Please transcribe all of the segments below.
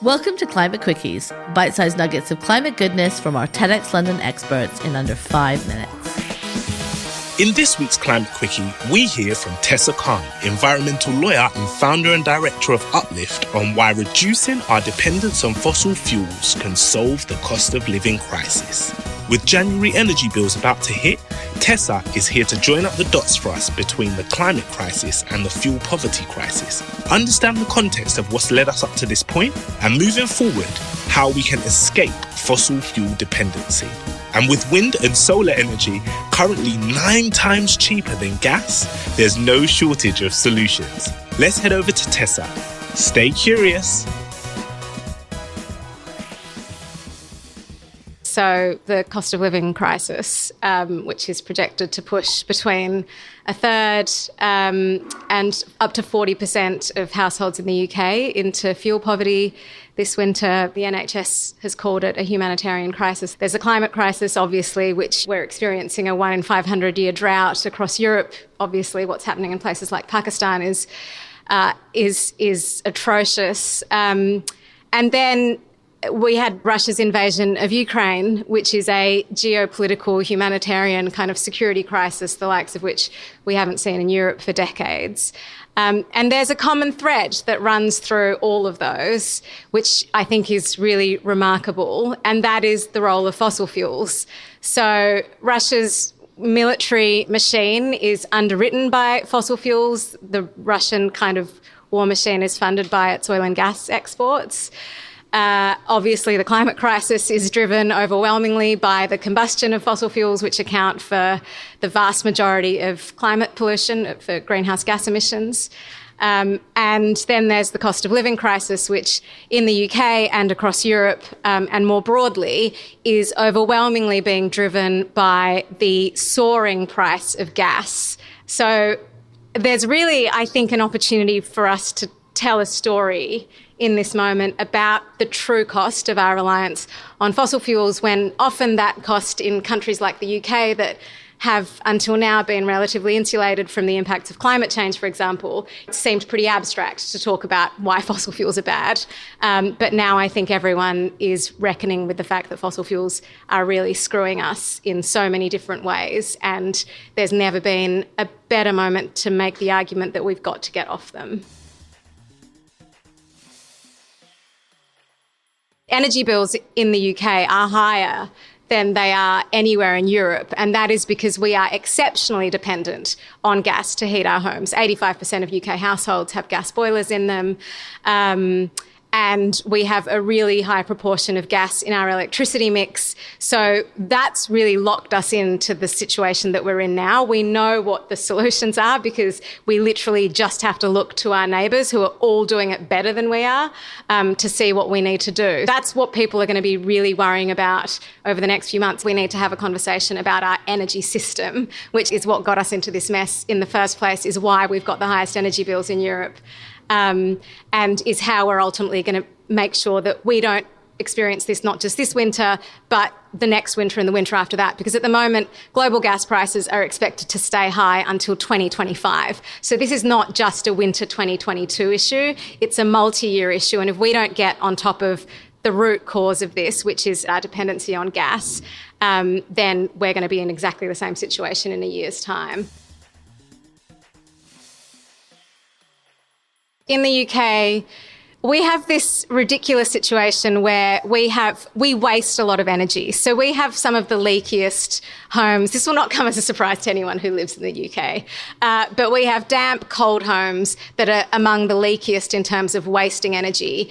Welcome to Climate Quickies, bite-sized nuggets of climate goodness from our TEDxLondon experts in under 5 minutes. In this week's Climate Quickie, we hear from Tessa Khan, environmental lawyer and founder and director of Uplift, on why reducing our dependence on fossil fuels can solve the cost of living crisis. With January energy bills about to hit, Tessa is here to join up the dots for us between the climate crisis and the fuel poverty crisis, understand the context of what's led us up to this point, and moving forward, how we can escape fossil fuel dependency. And with wind and solar energy currently 9 times cheaper than gas, there's no shortage of solutions. Let's head over to Tessa. Stay curious. So the cost of living crisis, which is projected to push between a third and up to 40% of households in the UK into fuel poverty this winter. The NHS has called it a humanitarian crisis. There's a climate crisis, obviously, which we're experiencing a 1 in 500 year drought across Europe. Obviously, what's happening in places like Pakistan is atrocious. And then we had Russia's invasion of Ukraine, which is a geopolitical, humanitarian kind of security crisis, the likes of which we haven't seen in Europe for decades. And there's a common thread that runs through all of those, which I think is really remarkable, and that is the role of fossil fuels. So Russia's military machine is underwritten by fossil fuels. The Russian kind of war machine is funded by its oil and gas exports. Obviously, the climate crisis is driven overwhelmingly by the combustion of fossil fuels, which account for the vast majority of climate pollution, for greenhouse gas emissions. And then there's the cost of living crisis, which in the UK and across Europe and more broadly is overwhelmingly being driven by the soaring price of gas. So there's really, I think, an opportunity for us to tell a story in this moment about the true cost of our reliance on fossil fuels, when often that cost in countries like the UK that have until now been relatively insulated from the impacts of climate change, for example, it seemed pretty abstract to talk about why fossil fuels are bad. But now I think everyone is reckoning with the fact that fossil fuels are really screwing us in so many different ways, and there's never been a better moment to make the argument that we've got to get off them. Energy bills in the UK are higher than they are anywhere in Europe, and that is because we are exceptionally dependent on gas to heat our homes. 85% of UK households have gas boilers in them, and we have a really high proportion of gas in our electricity mix. So that's really locked us into the situation that we're in now. We know what the solutions are because we literally just have to look to our neighbours who are all doing it better than we are to see what we need to do. That's what people are going to be really worrying about over the next few months. We need to have a conversation about our energy system, which is what got us into this mess in the first place, is why we've got the highest energy bills in Europe. And is how we're ultimately going to make sure that we don't experience this not just this winter, but the next winter and the winter after that. Because at the moment, global gas prices are expected to stay high until 2025. So this is not just a winter 2022 issue, it's a multi-year issue. And if we don't get on top of the root cause of this, which is our dependency on gas, then we're going to be in exactly the same situation in a year's time. In the UK, we have this ridiculous situation where we waste a lot of energy. So we have some of the leakiest homes. This will not come as a surprise to anyone who lives in the UK. But we have damp, cold homes that are among the leakiest in terms of wasting energy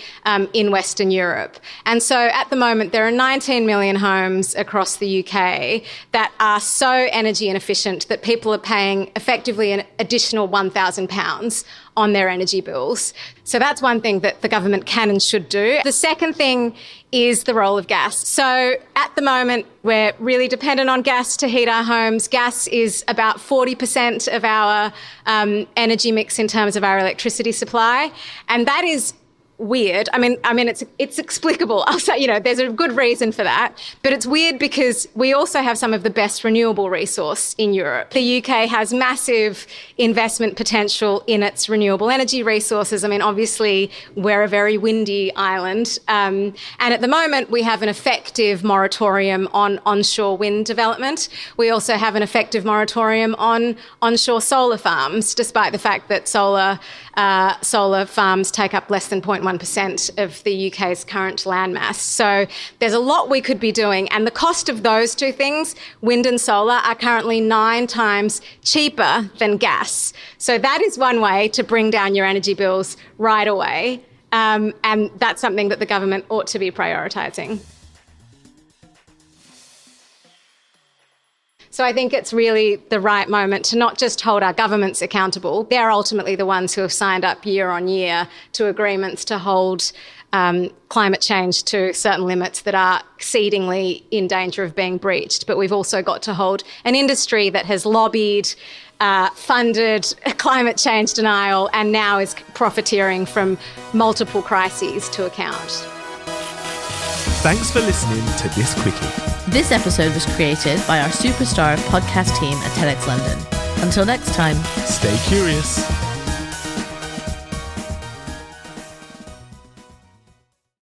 in Western Europe. And so at the moment, there are 19 million homes across the UK that are so energy inefficient that people are paying effectively an additional £1,000 on their energy bills. So that's one thing that the government can and should do. The second thing is the role of gas. So at the moment, we're really dependent on gas to heat our homes. Gas is about 40% of our energy mix in terms of our electricity supply. And that is weird. I mean, it's explicable. I'll say, there's a good reason for that, but it's weird because we also have some of the best renewable resource in Europe. The UK has massive investment potential in its renewable energy resources. I mean, obviously, we're a very windy island, and at the moment, we have an effective moratorium on onshore wind development. We also have an effective moratorium on onshore solar farms, despite the fact that solar farms take up less than 0.1% of the UK's current landmass. So there's a lot we could be doing. And the cost of those two things, wind and solar, are currently 9 times cheaper than gas. So that is one way to bring down your energy bills right away. And that's something that the government ought to be prioritising. So I think it's really the right moment to not just hold our governments accountable. They're ultimately the ones who have signed up year on year to agreements to hold climate change to certain limits that are exceedingly in danger of being breached. But we've also got to hold an industry that has lobbied, funded climate change denial, and now is profiteering from multiple crises to account. Thanks for listening to this Quickie. This episode was created by our superstar podcast team at TEDxLondon. Until next time, Stay curious.